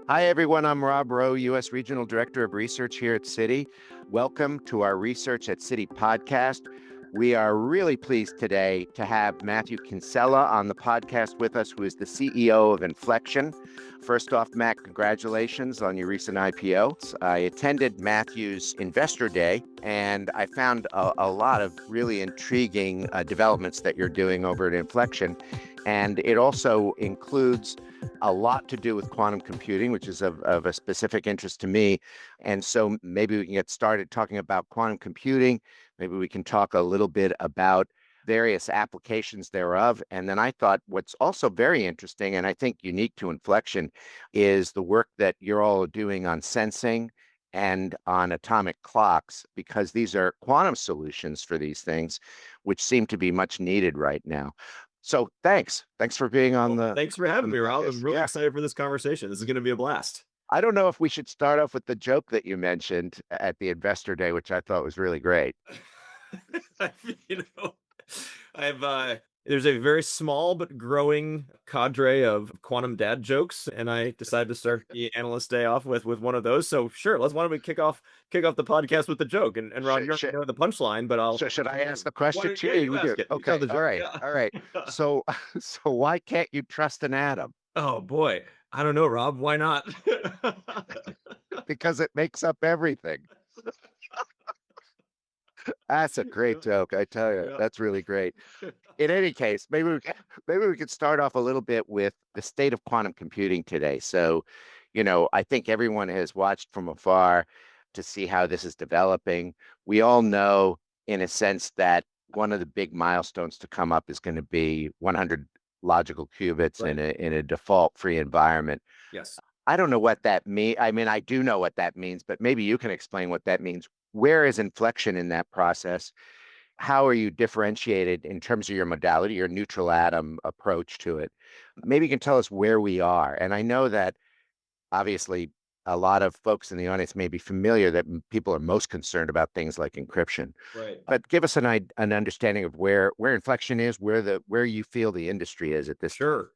Hi, everyone. I'm Rowe, U.S. Regional Director of Research here at Citi. Welcome to our Research at Citi podcast. We are really pleased today to have Matthew Kinsella on the podcast with us, who is the CEO of Inflection. First off, Matt, congratulations on your recent IPO. I attended Matthew's Investor Day, and I found a lot of really intriguing developments that you're doing over at Inflection. And it also includes a lot to do with quantum computing, which is of a specific interest to me. And so maybe we can get started talking about quantum computing. Maybe we can talk a little bit about various applications thereof. And then I thought what's also very interesting, and I think unique to Inflection, is the work that you're all doing on sensing and on atomic clocks, because these are quantum solutions for these things, which seem to be much needed right now. So thanks. Thanks for being on Well, the thanks for having on the me, Rob. I'm podcast. really Yeah. excited for this conversation. This is going to be a blast. I don't know if we should start off with the joke that you mentioned at the Investor Day, which I thought was really great. you know, I've there's a very small but growing cadre of quantum dad jokes, and I decided to start the analyst day off with one of those. So sure, why don't we kick off the podcast with the joke? And Rob, Should, you already should, know the punchline, but I'll should I ask the why question don't to yeah, you? you We do. ask it. You tell Okay. the All joke. right. Yeah. All right. So, so why can't you trust an atom? Oh boy. I don't know, Rob. Why not? Because it makes up everything. That's a great Yeah. joke. I tell you, Yeah. that's really great. In any case, maybe we could start off a little bit with the state of quantum computing today. So, I think everyone has watched from afar to see how this is developing. We all know, in a sense, that one of the big milestones to come up is going to be 100 logical qubits Right. in a default free environment. Yes. I don't know what that means. I mean, I do know what that means, but maybe you can explain what that means. Where is inflection in that process? How are you differentiated in terms of your modality, your neutral atom approach to it? Maybe you can tell us where we are. And I know that obviously a lot of folks in the audience may be familiar that people are most concerned about things like encryption. Right. But give us an understanding of where inflection is, where you feel the industry is at this time. Sure.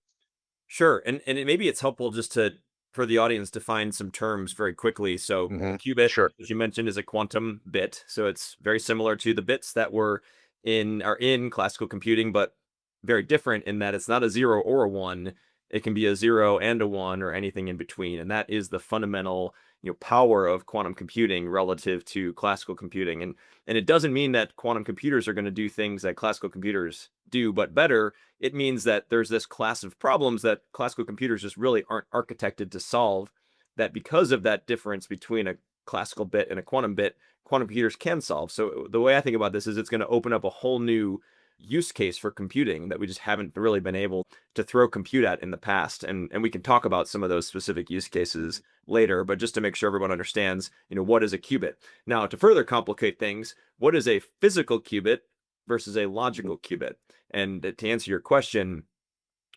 Sure. And maybe it's helpful just to for the audience to find some terms very quickly. So qubit, Sure. as you mentioned, is a quantum bit. So it's very similar to the bits that were in classical computing, but very different in that it's not a zero or a one. It can be a zero and a one or anything in between. And that is the fundamental, power of quantum computing relative to classical computing. And it doesn't mean that quantum computers are going to do things that classical computers do, but better. It means that there's this class of problems that classical computers just really aren't architected to solve, that because of that difference between a classical bit and a quantum bit, quantum computers can solve. So the way I think about this is it's going to open up a whole new use case for computing that we just haven't really been able to throw compute at in the past. And we can talk about some of those specific use cases later, but just to make sure everyone understands, what is a qubit. Now, to further complicate things, what is a physical qubit versus a logical qubit? And to answer your question,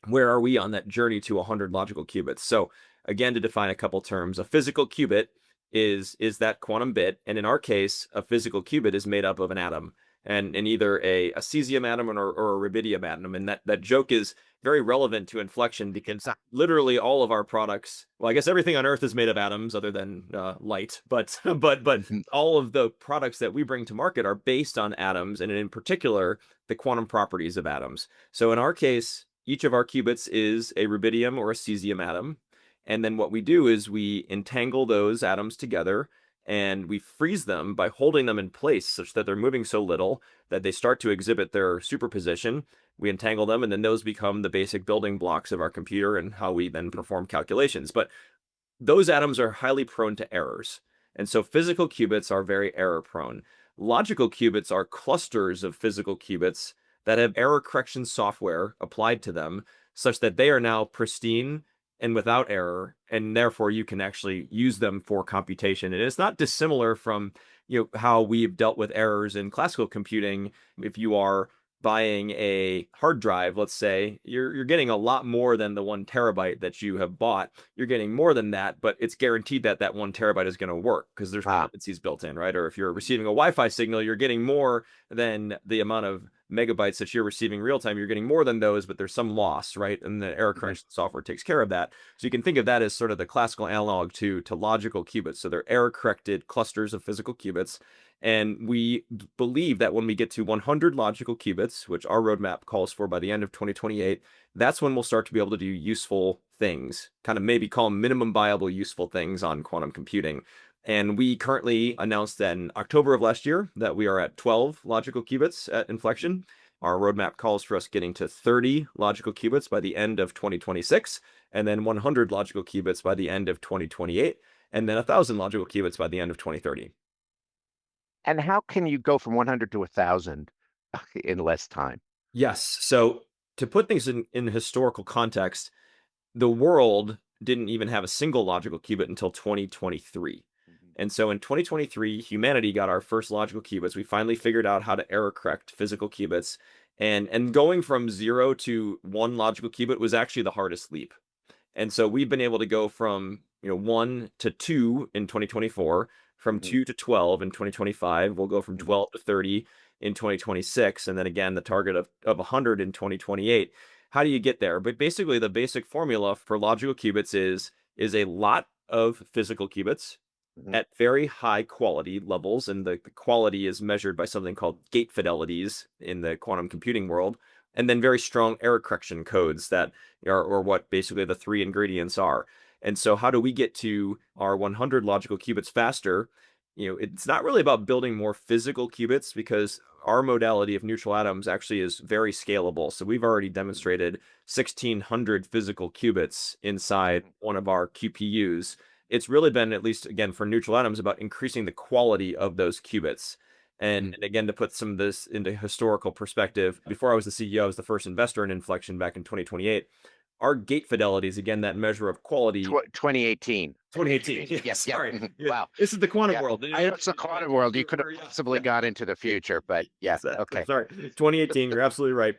where are we on that journey to 100 logical qubits? So again, to define a couple terms, a physical qubit is that quantum bit, and in our case, a physical qubit is made up of an atom, and either a cesium atom or a rubidium atom. And that joke is very relevant to Inflection because literally all of our products, well, I guess everything on Earth is made of atoms other than light, but but Mhm. all of the products that we bring to market are based on atoms, and in particular, the quantum properties of atoms. So in our case, each of our qubits is a rubidium or a cesium atom. And then what we do is we entangle those atoms together and we freeze them by holding them in place such that they're moving so little that they start to exhibit their superposition. We entangle them, and then those become the basic building blocks of our computer and how we then perform calculations. But those atoms are highly prone to errors. And so physical qubits are very error prone. Logical qubits are clusters of physical qubits that have error correction software applied to them such that they are now pristine and without error, and therefore you can actually use them for computation. And it's not dissimilar from how we've dealt with errors in classical computing. If you are buying a hard drive, let's say, you're getting a lot more than the 1 terabyte that you have bought. You're getting more than that, but it's guaranteed that that 1 terabyte is going to work because there's Ah, redundancies built in, right? Or if you're receiving a Wi-Fi signal, you're getting more than the amount of megabytes that you're receiving real time, you're getting more than those, but there's some loss, right? And the error Mhm. correction software takes care of that. So you can think of that as sort of the classical analog to logical qubits. So they're error corrected clusters of physical qubits. And we believe that when we get to 100 logical qubits, which our roadmap calls for by the end of 2028, that's when we'll start to be able to do useful things, kind of maybe call them minimum viable useful things on quantum computing. And we currently announced that in October of last year that we are at 12 logical qubits at Inflection. Our roadmap calls for us getting to 30 logical qubits by the end of 2026, and then 100 logical qubits by the end of 2028, and then 1,000 logical qubits by the end of 2030. And how can you go from 100 to 1,000 in less time? Yes. So to put things in historical context, the world didn't even have a single logical qubit until 2023. Mhm. And so in 2023, humanity got our first logical qubits. We finally figured out how to error correct physical qubits. And going from 0 to 1 logical qubit was actually the hardest leap. And so we've been able to go from, 1 to 2 in 2024, from Mhm. 2 to 12 in 2025. We'll go from Mhm. 12 to 30 in 2026, and then again the target of 100 in 2028. How do you get there? But basically the basic formula for logical qubits is a lot of physical qubits Mhm. at very high quality levels, and the quality is measured by something called gate fidelities in the quantum computing world, and then very strong error correction codes that are or what basically the three ingredients are. And so how do we get to our 100 logical qubits faster? It's not really about building more physical qubits because our modality of neutral atoms actually is very scalable. So we've already demonstrated 1600 physical qubits inside Mhm. one of our QPUs. It's really been, at least again for neutral atoms, about increasing the quality of those qubits. And, Mhm. and again, to put some of this into historical perspective, before I was the CEO, I was the first investor in Inflection back in 2028. Our gate fidelities, again, that measure of quality. 2018. 2018. Yeah, Yep, yep. sorry. Mhm. Yeah, Wow. this is the quantum Yeah. world. I know it's the quantum world. You could have Yeah, possibly yeah. got into the future, but yeah, Exactly. okay. Sorry. 2018, you're absolutely right.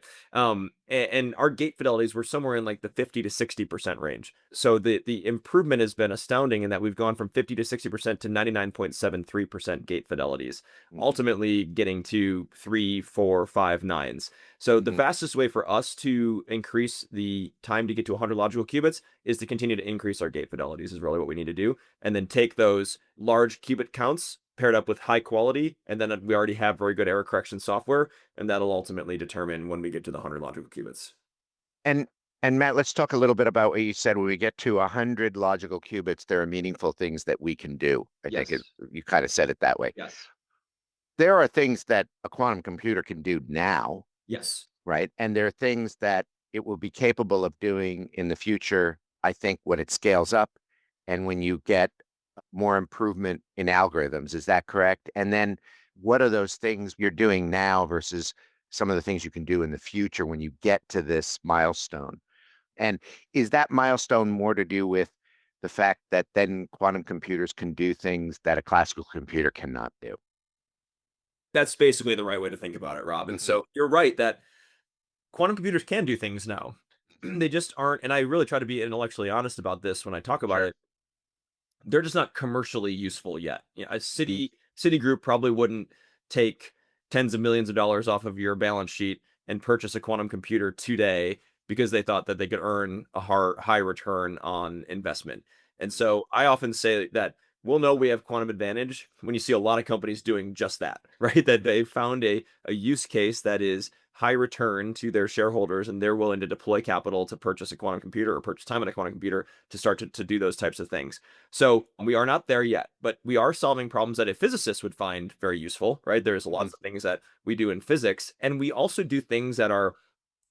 And our gate fidelities were somewhere in like the 50 to 60% range. So the improvement has been astounding in that we've gone from 50 to 60% to 99.73% gate fidelities, Mhm. ultimately getting to 3, 4, 5 nines. So the Mhm. fastest way for us to increase the time to get to 100 logical qubits is to continue to increase our gate fidelities, is really what we need to do, and then take those large qubit counts paired up with high quality, and then we already have very good error correction software, and that'll ultimately determine when we get to the 100 logical qubits. And and Matt, let's talk a little bit about what you said. When we get to 100 logical qubits, there are meaningful things that we can do. Yes. You kind of said it that way. Yes. There are things that a quantum computer can do now, Yes. right? And there are things that it will be capable of doing in the future, I think, when it scales up and when you get more improvement in algorithms. Is that correct? And then what are those things you're doing now versus some of the things you can do in the future when you get to this milestone? And is that milestone more to do with the fact that then quantum computers can do things that a classical computer cannot do? That's basically the right way to think about it, Rob. And Hmm. so you're right that quantum computers can do things now. They just aren't, and I really try to be intellectually honest about this when I talk about Sure. it. They're just not commercially useful yet. A Hmm. Citigroup probably wouldn't take tens of millions of dollars off of your balance sheet and purchase a quantum computer today because they thought that they could earn a high return on investment. And Hmm. so I often say that we'll know we have quantum advantage when you see a lot of companies doing just that, right? That they found a use case that is high return to their shareholders and they're willing to deploy capital to purchase a quantum computer or purchase time on a quantum computer to start to do those types of things. So we are not there yet, but we are solving problems that a physicist would find very useful, right? There's Hmm. lots of things that we do in physics, and we also do things that are,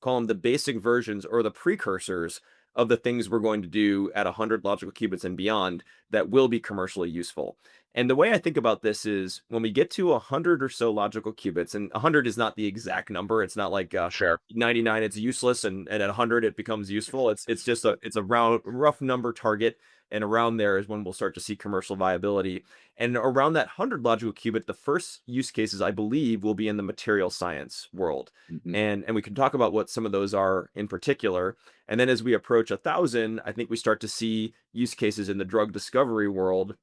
call them the basic versions or the precursors of the things we're going to do at 100 logical qubits and beyond that will be commercially useful. And the way I think about this is when we get to 100 or so logical qubits, and 100 is not the exact number. It's not like Sure. 99 it's useless, and at 100 it becomes useful. It's just a rough number target, and around there is when we'll start to see commercial viability. And around that 100 logical qubit, the first use cases I believe will be in the material science world, Hmm. and we can talk about what some of those are in particular. And then as we approach 1,000, I think we start to see use cases in the drug discovery world.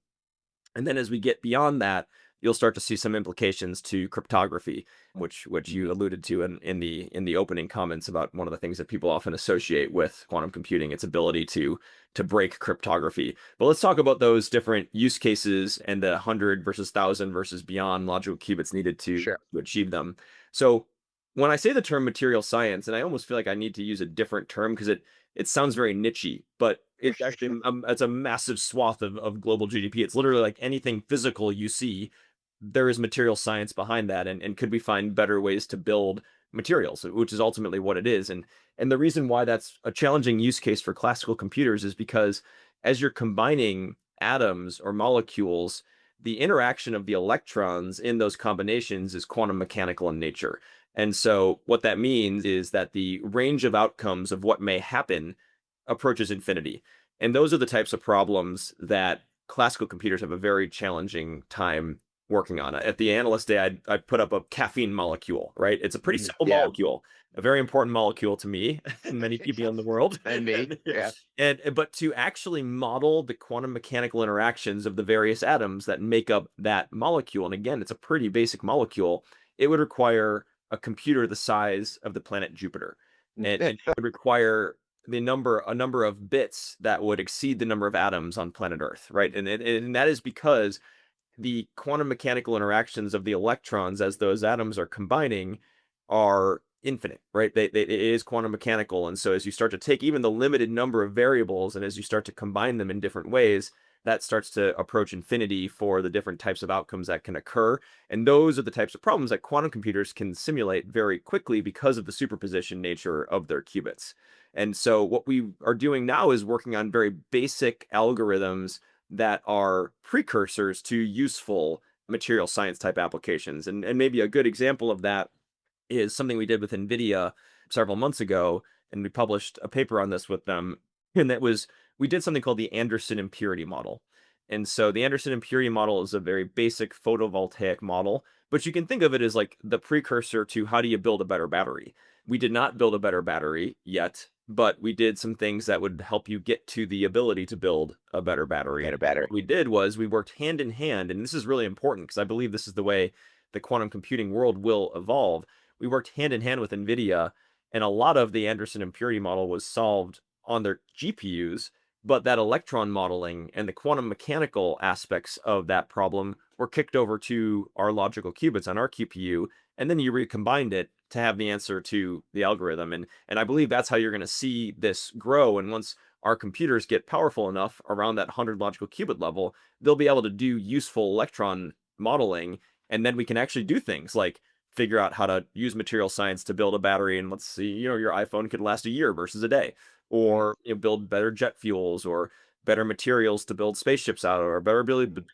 And then as we get beyond that, you'll start to see some implications to cryptography, which you alluded to in the opening comments about one of the things that people often associate with quantum computing, its ability to break cryptography. But let's talk about those different use cases and the 100 versus 1,000 versus beyond logical qubits needed Sure. to achieve them. So when I say the term material science, and I almost feel like I need to use a different term because it sounds very nichey, but it's actually it's a massive swath of global GDP. It's literally like anything physical you see, there is material science behind that, and could we find better ways to build materials, which is ultimately what it is. And the reason why that's a challenging use case for classical computers is because as you're combining atoms or molecules, the interaction of the electrons in those combinations is quantum mechanical in nature. And so what that means is that the range of outcomes of what may happen approaches infinity. And those are the types of problems that classical computers have a very challenging time working on. At the analyst day, I'd put up a caffeine molecule, right? It's a pretty simple Yeah. molecule, a very important molecule to me and many people in the world. And me. Yeah. And but to actually model the quantum mechanical interactions of the various atoms that make up that molecule, and again, it's a pretty basic molecule, it would require a computer the size of the planet Jupiter. And it would require a number of bits that would exceed the number of atoms on planet Earth, right? And that is because the quantum mechanical interactions of the electrons as those atoms are combining are infinite, right? It is quantum mechanical. And so as you start to take even the limited number of variables and as you start to combine them in different ways, that starts to approach infinity for the different types of outcomes that can occur. And those are the types of problems that quantum computers can simulate very quickly because of the superposition nature of their qubits. And so what we are doing now is working on very basic algorithms that are precursors to useful material science type applications. And maybe a good example of that is something we did with NVIDIA several months ago, and we published a paper on this with them. And that was, we did something called the Anderson impurity model. And so the Anderson impurity model is a very basic photovoltaic model, but you can think of it as like the precursor to how do you build a better battery. We did not build a better battery yet, but we did some things that would help you get to the ability to build a better battery. Get And a battery. what we did was we worked hand in hand, and this is really important because I believe this is the way the quantum computing world will evolve. We worked hand in hand with NVIDIA, and a lot of the Anderson impurity model was solved on their GPUs, but that electron modeling and the quantum mechanical aspects of that problem were kicked over to our logical qubits on our QPU, and then you recombined it to have the answer to the algorithm. And I believe that's how you're going to see this grow. And once our computers get powerful enough around that 100 logical qubit level, they'll be able to do useful electron modeling, and then we can actually do things like figure out how to use material science to build a battery. And let's see, your iPhone could last a year versus a day, or build better jet fuels, or better materials to build spaceships out of, or better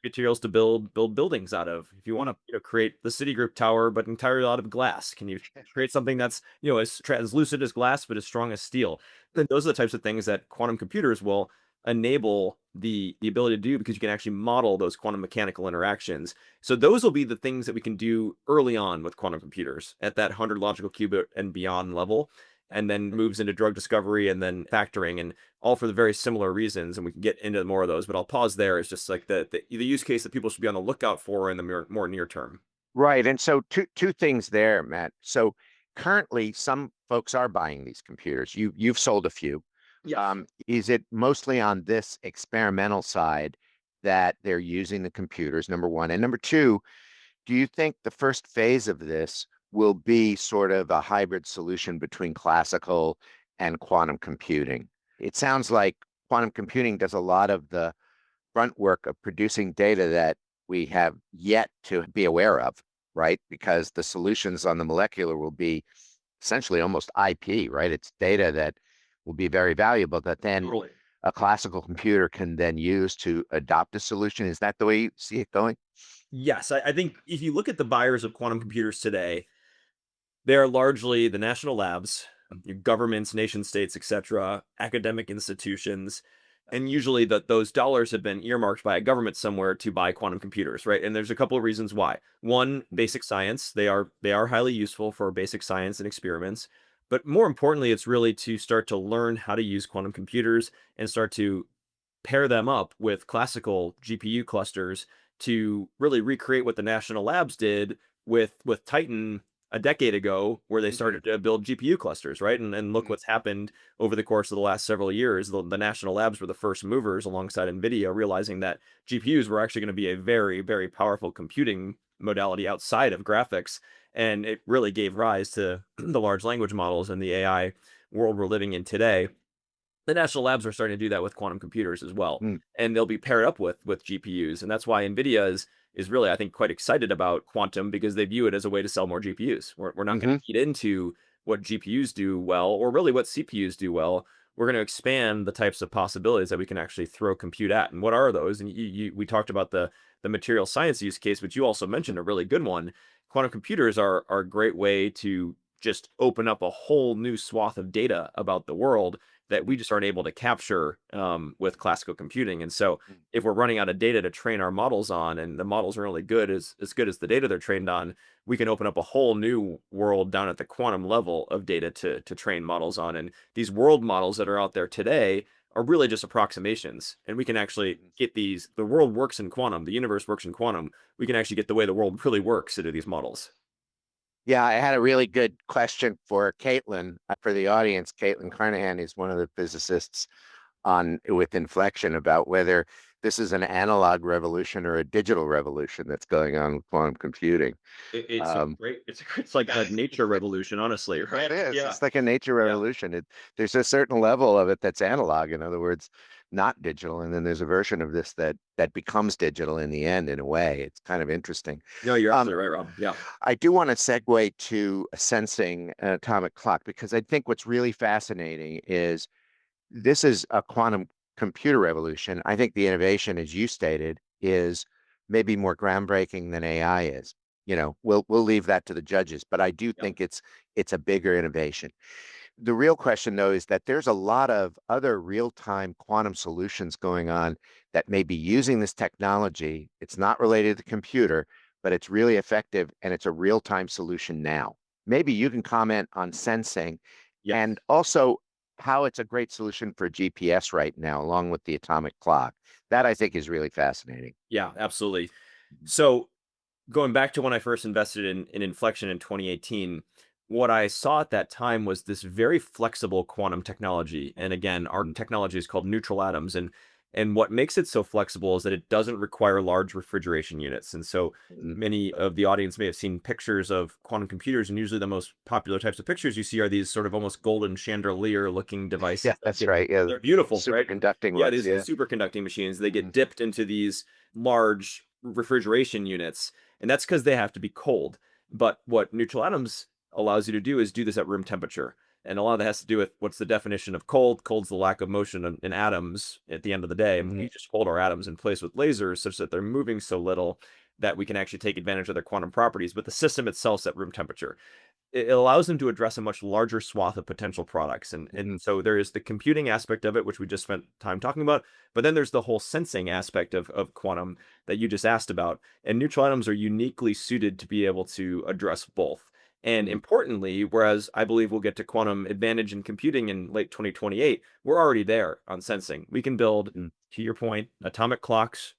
materials to build buildings out of. If you want to create the Citigroup Tower but entirely out of glass, can you create something that's as translucent as glass but as strong as steel? Then those are the types of things that quantum computers will enable the ability to do, because you can actually model those quantum mechanical interactions. So those will be the things that we can do early on with quantum computers at that 100 logical qubit and beyond level, and then moves into drug discovery and then factoring, and all for the very similar reasons. And we can get into more of those, but I'll pause there. It's just like the use case that people should be on the lookout for in the more near term. Right. And so two things there, Matt. So currently some folks are buying these computers. You've sold a few. Yes. Is it mostly on this experimental side that they're using the computers, number one? And number two, do you think the first phase of this will be sort of a hybrid solution between classical and quantum computing? It sounds like quantum computing does a lot of the grunt work of producing data that we have yet to be aware of, right? Because the solutions on the molecular will be essentially almost IP, right? It's data that will be very valuable that then Totally. a classical computer can then use to adopt a solution. Is that the way you see it going? Yes, I think if you look at the buyers of quantum computers today, they are largely the national labs, your governments, nation states, etc., academic institutions, and usually those dollars have been earmarked by a government somewhere to buy quantum computers, right? And there's a couple of reasons why. One, basic science. They are highly useful for basic science and experiments. But more importantly, it's really to start to learn how to use quantum computers and start to pair them up with classical GPU clusters to really recreate what the national labs did with Titan a decade ago, where they Mhm. started to build GPU clusters, right? And look Mm. what's happened over the course of the last several years. The national labs were the first movers alongside NVIDIA, realizing that GPUs were actually going to be a very, very powerful computing modality outside of graphics. And it really gave rise to the large language models and the AI world we're living in today. The national labs are starting to do that with quantum computers as well, Mm. and they'll be paired up with GPUs, and that's why NVIDIA is really, I think, quite excited about quantum, because they view it as a way to sell more GPUs. We're not going Mhm. to eat into what GPUs do well, or really what CPUs do well. We're going to expand the types of possibilities that we can actually throw compute at. And what are those? And we talked about the material science use case, but you also mentioned a really good one. Quantum computers are a great way to just open up a whole new swath of data about the world that we Mm. just aren't able to capture with classical computing. And so, Mm. if we're running out of data to train our models on, and the models are only good as the data they're trained on, we can open up a whole new world down at the quantum level of data to train models on. And these world models that are out there today are really just approximations. And we can actually Mm. get these. The world works in quantum. The universe works in quantum. We can actually get the way the world really works into these models. Yeah, I had a really good question for Caitlin, for the audience. Caitlin Carnahan is one of the physicists on with Inflection about whether this is an analog revolution or a digital revolution that's going on with quantum computing. It's a Um, great. It's like a nature revolution, honestly, it right? is. Yeah. It's like a nature Yeah. revolution. There's a certain level of it that's analog, in other words, not digital, and then there's a version of this that becomes digital in the end, in a way. It's kind of interesting. No, you're Um, absolutely right, Rob. Yeah. I do want to segue to sensing an atomic clock because I think what's really fascinating is this is a quantum computer revolution. I think the innovation, as you stated, is maybe more groundbreaking than AI is. We'll leave that to the judges, but I do Yep. think it's a bigger innovation. The real question, though, is that there's a lot of other real-time quantum solutions going on that may be using this technology. It's not related to the computer, but it's really effective and it's a real-time solution now. Maybe you can comment on sensing Yes. and also how it's a great solution for GPS right now, along with the atomic clock. That I think is really fascinating. Yeah, absolutely. So, going back to when I first invested in Inflection in 2018, what I saw at that time was this very flexible quantum technology. And again, our Mm. technology is called neutral atoms. And what makes it so flexible is that it doesn't require large refrigeration units. And so Mm. many of the audience may have seen pictures of quantum computers, and usually the most popular types of pictures you see are these sort of almost golden chandelier looking Yeah, devices that that's get, right. Yeah, they're beautiful, right? superconducting Yeah, ones. these Yeah. superconducting machines, they get Mm. dipped into these large refrigeration units, and that's because they have to be cold. But what neutral atoms allows you to do is do this at room temperature. And a lot of that has to do with what's the definition of cold. Cold's the lack of motion in atoms at the end of the day. And Mhm. we just hold our atoms in place with lasers such that they're moving so little that we can actually take advantage of their quantum properties. But the system itself is at room temperature. It allows them to address a much larger swath of potential products. And Mhm. so there is the computing aspect of it, which we just spent time talking about, but then there's the whole sensing aspect of quantum that you just asked about. And neutral atoms are uniquely suited to be able to address both. And Mhm. importantly, whereas I believe we'll get to quantum advantage in computing in late 2028, we're already there on sensing. We can build, Mhm. to your point, atomic clocks.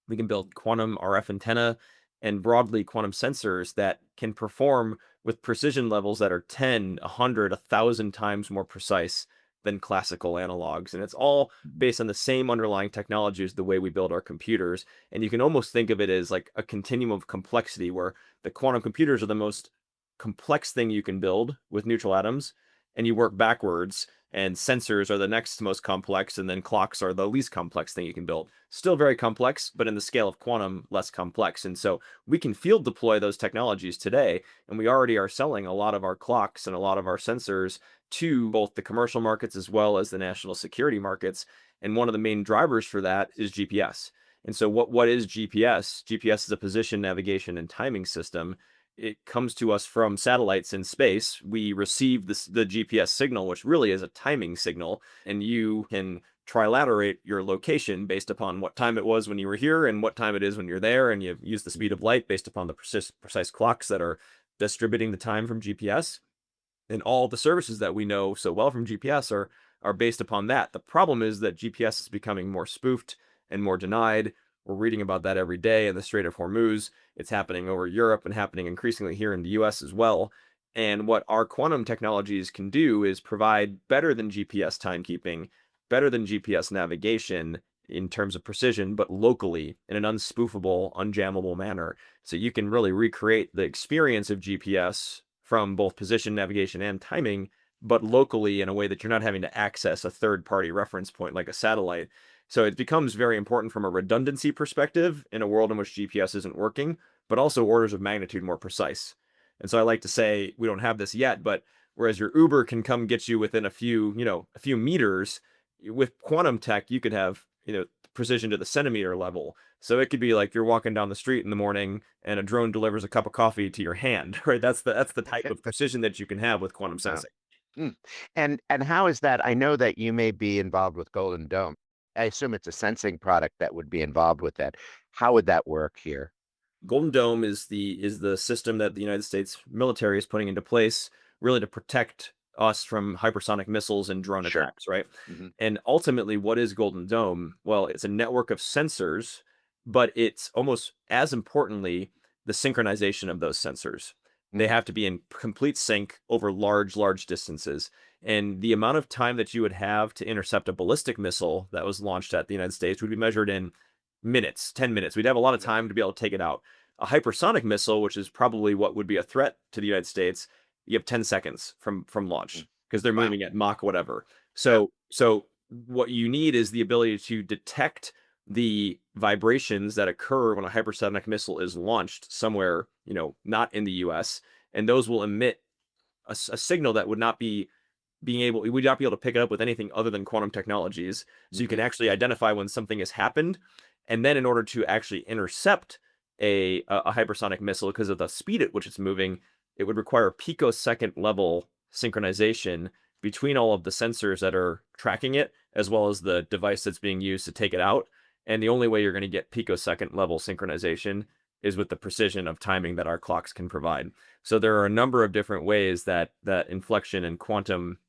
We can build quantum RF antenna and broadly quantum sensors that can perform with precision levels that are 10, 100, 1,000 times more precise than classical analogs. And it's all Mhm. based on the same underlying technology as the way we build our computers. And you can almost think of it as like a continuum of complexity where the quantum computers are the most complex thing you can build with neutral atoms, and you work backwards, and sensors are the next most complex, and then clocks are the least complex thing you can build. Still very complex, but in the scale of quantum, less complex. And so we can field deploy those technologies today, and we already are selling a lot of our clocks and a lot of our sensors to both the commercial markets as well as the national security markets. And one of the main drivers for that is GPS. And so what is GPS? GPS is a position, navigation, and timing system. It comes to us from satellites in space. We receive the GPS signal, which really is a timing signal, and you can trilaterate your location based upon what time it was when you were here and what time it is when you're there, and you use the speed of light based upon the precise clocks that are distributing the time from GPS. And all the services that we know so well from GPS are based upon that. The problem is that GPS is becoming more spoofed and more denied. We're reading about that every day in the Strait of Hormuz. It's happening over Europe and happening increasingly here in the US as well. And what our quantum technologies can do is provide better than GPS timekeeping, better than GPS navigation in terms of precision, but locally in an unspoofable, unjammable manner. So you can really recreate the experience of GPS from both position, navigation, and timing, but locally in a way that you're not having to access a third party reference point like a satellite. So it becomes very important from a redundancy perspective in a world in which GPS isn't working, but also orders of magnitude more precise. And so I like to say we don't have this yet, but whereas your Uber can come get you within a few meters, with quantum tech, you could have, precision to the centimeter level. So it could be like you're walking down the street in the morning and a drone delivers a cup of coffee to your hand, right? That's the type of precision that you can have with quantum Wow. sensing. Mm. And how is that? I know that you may be involved with Golden Dome. I assume it's a sensing product that would be involved with that. How would that work here? Golden Dome is the system that the United States military is putting into place really to protect us from hypersonic missiles and drone Sure. attacks, right? Hmm. And ultimately, what is Golden Dome? Well, it's a network of sensors, but it's almost as importantly the synchronization of those sensors. They Mm. have to be in complete sync over large, large distances. And the amount of time that you would have to intercept a ballistic missile that was launched at the United States would be measured in minutes, 10 minutes. We'd have a lot of time to be able to take it out. A hypersonic missile, which is probably what would be a threat to the United States, you have 10 seconds from Mm. launch because they're Wow. moving at Mach whatever. Yeah. So what you need is the ability to detect the vibrations that occur when a hypersonic missile is launched somewhere, not in the US, and those will emit a signal that would not be being able we would not be able to pick it up with anything other than quantum technologies. So you can Hmm. actually identify when something has happened, and then in order to actually intercept a hypersonic missile because of the speed at which it's moving, it would require picosecond level synchronization between all of the sensors that are tracking it, as well as the device that's being used to take it out. And the only way you're going to get picosecond level synchronization is with the precision of timing that our clocks can provide. So there are a number of different ways that inflection and quantum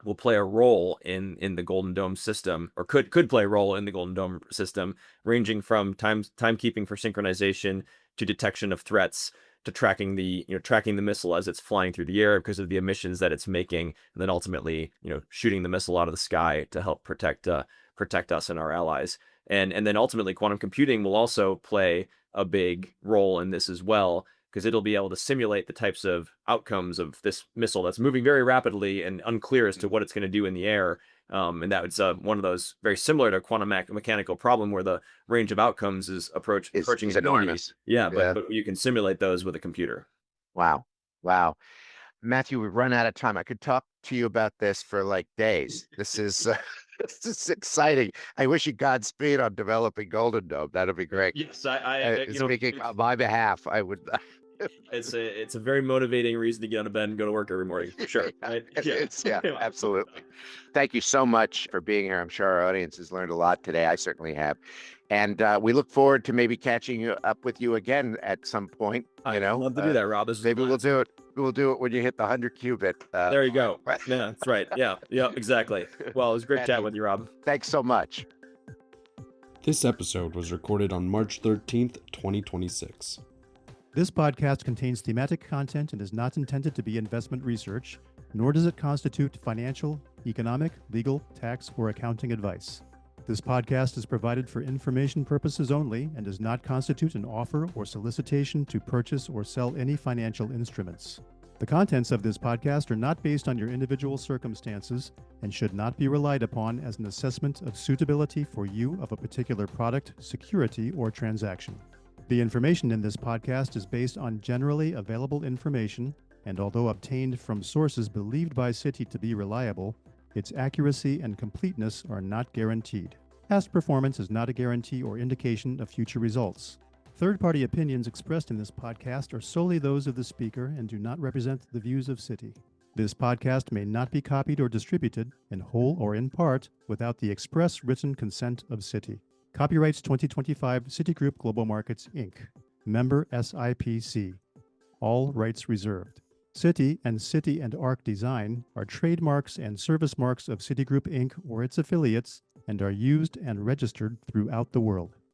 will play a role in the Golden Dome system, or could play a role in the Golden Dome system, ranging from timekeeping for synchronization to detection of threats to tracking the missile as it's flying through the air because of the emissions that it's making, and then ultimately shooting the missile out of the sky to help protect us and our allies. And then ultimately, quantum computing will also play a big role in this as well, because it'll be able to simulate the types of outcomes of this missile that's moving very rapidly and unclear as to what it's going to do in the air. And that was one of those very similar to quantum mechanical problem where the range of outcomes is approaching Is infinity. enormous. Yeah, but Yeah. but you can simulate those with a computer. Wow. Wow. Matthew, we've run out of time. I could talk to you about this for like days. This is this is exciting. I wish you Godspeed on developing Golden Dome. That'd be great. Yes, I Speaking on my behalf, I would. it's a very motivating reason to get out of bed and go to work every morning for sure. Yeah, Right? Yeah. it's yeah, absolutely. Thank you so much for being here. I'm sure our audience has learned a lot today. I certainly have, and we look forward to maybe catching you up with you again at some point. I'd love to do that, Rob. This was a Maybe we'll blast. do it. We'll do it when you hit the 100 qubit There you mark. go. Yeah, that's right. Yeah, yeah, exactly. Well, it was great chatting Matthew, with you, Rob. thanks so much. This episode was recorded on March 13th, 2026. This podcast contains thematic content and is not intended to be investment research, nor does it constitute financial, economic, legal, tax, or accounting advice. This podcast is provided for information purposes only and does not constitute an offer or solicitation to purchase or sell any financial instruments. The contents of this podcast are not based on your individual circumstances and should not be relied upon as an assessment of suitability for you of a particular product, security, or transaction. The information in this podcast is based on generally available information, and although obtained from sources believed by Citi to be reliable, its accuracy and completeness are not guaranteed. Past performance is not a guarantee or indication of future results. Third-party opinions expressed in this podcast are solely those of the speaker and do not represent the views of Citi. This podcast may not be copied or distributed, in whole or in part, without the express written consent of Citi. Copyrights 2025 Citigroup Global Markets, Inc. Member SIPC. All rights reserved. Citi and Citi and Arc Design are trademarks and service marks of Citigroup Inc. or its affiliates and are used and registered throughout the world.